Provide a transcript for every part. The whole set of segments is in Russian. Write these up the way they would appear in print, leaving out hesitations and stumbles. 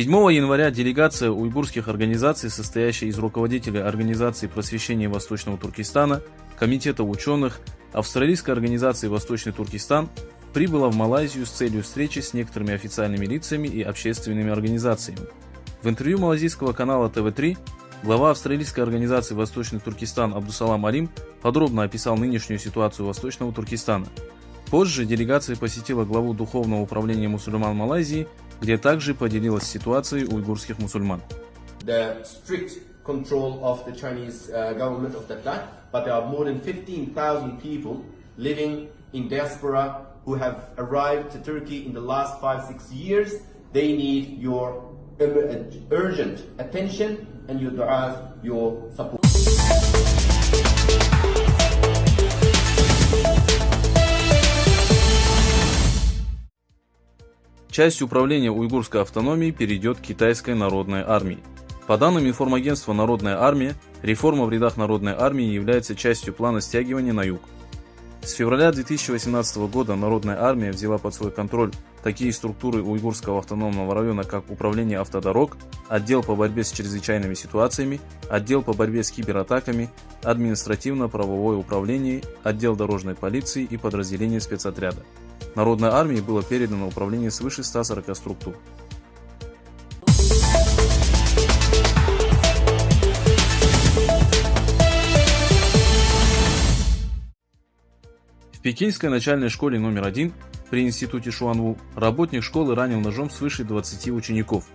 7 января делегация уйгурских организаций, состоящая из руководителей Организации просвещения Восточного Туркестана, Комитета ученых, Австралийской организации Восточный Туркестан, прибыла в Малайзию с целью встречи с некоторыми официальными лицами и общественными организациями. В интервью малайзийского канала ТВ3 глава австралийской организации Восточный Туркестан Абдусалам Алим подробно описал нынешнюю ситуацию Восточного Туркестана. Позже делегация посетила главу Духовного управления мусульман Малайзии, где также поделилась ситуацией уйгурских мусульман. The strict control of the Chinese government of that time, but there are more than 15,000 people living in diaspora who have arrived to Turkey in the last 5-6 years. They need your urgent attention and your du'as, your support. Часть управления уйгурской автономией перейдет к Китайской народной армии. По данным информагентства «Народная армия», реформа в рядах Народной армии является частью плана стягивания на юг. С февраля 2018 года Народная армия взяла под свой контроль такие структуры уйгурского автономного района, как Управление автодорог, Отдел по борьбе с чрезвычайными ситуациями, Отдел по борьбе с кибератаками, Административно-правовое управление, Отдел дорожной полиции и подразделения спецотряда. Народной армии было передано управление свыше 140 структур. В пекинской начальной школе номер 1 при институте Шуанву работник школы ранил ножом свыше 20 учеников.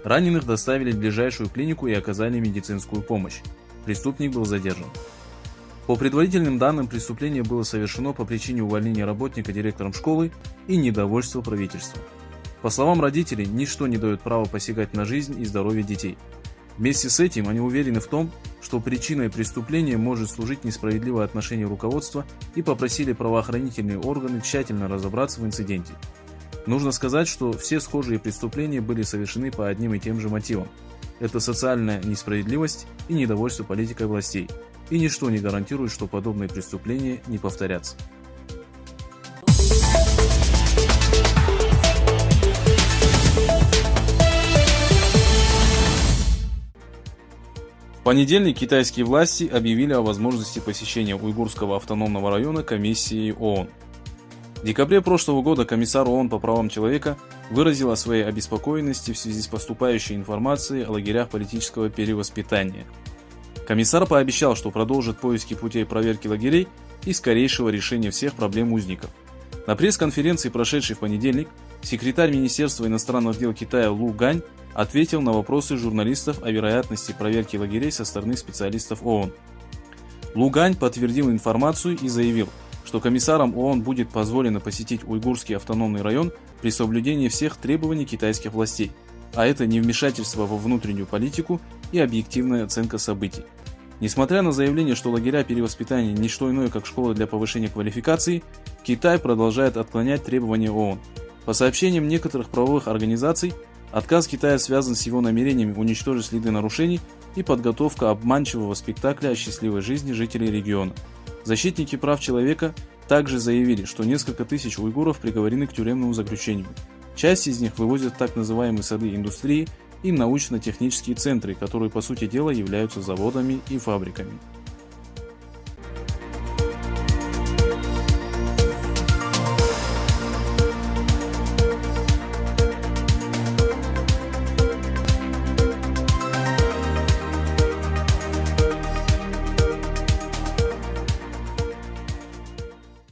Раненых доставили в ближайшую клинику и оказали медицинскую помощь. Преступник был задержан. По предварительным данным, преступление было совершено по причине увольнения работника директором школы и недовольства правительством. По словам родителей, ничто не дает права посягать на жизнь и здоровье детей. Вместе с этим они уверены в том, что причиной преступления может служить несправедливое отношение руководства, и попросили правоохранительные органы тщательно разобраться в инциденте. Нужно сказать, что все схожие преступления были совершены по одним и тем же мотивам. Это социальная несправедливость и недовольство политикой властей. И ничто не гарантирует, что подобные преступления не повторятся. В понедельник китайские власти объявили о возможности посещения уйгурского автономного района комиссией ООН. В декабре прошлого года комиссар ООН по правам человека выразил о своей обеспокоенности в связи с поступающей информацией о лагерях политического перевоспитания. Комиссар пообещал, что продолжит поиски путей проверки лагерей и скорейшего решения всех проблем узников. На пресс-конференции, прошедшей в понедельник, секретарь Министерства иностранных дел Китая Лу Гань ответил на вопросы журналистов о вероятности проверки лагерей со стороны специалистов ООН. Лу Гань подтвердил информацию и заявил, что комиссарам ООН будет позволено посетить уйгурский автономный район при соблюдении всех требований китайских властей, а это не вмешательство во внутреннюю политику и объективная оценка событий. Несмотря на заявление, что лагеря перевоспитания не что иное, как школа для повышения квалификации, Китай продолжает отклонять требования ООН. По сообщениям некоторых правовых организаций, отказ Китая связан с его намерениями уничтожить следы нарушений и подготовка обманчивого спектакля о счастливой жизни жителей региона. Защитники прав человека также заявили, что несколько тысяч уйгуров приговорены к тюремному заключению. Часть из них вывозят в так называемые сады индустрии и научно-технические центры, которые по сути дела являются заводами и фабриками.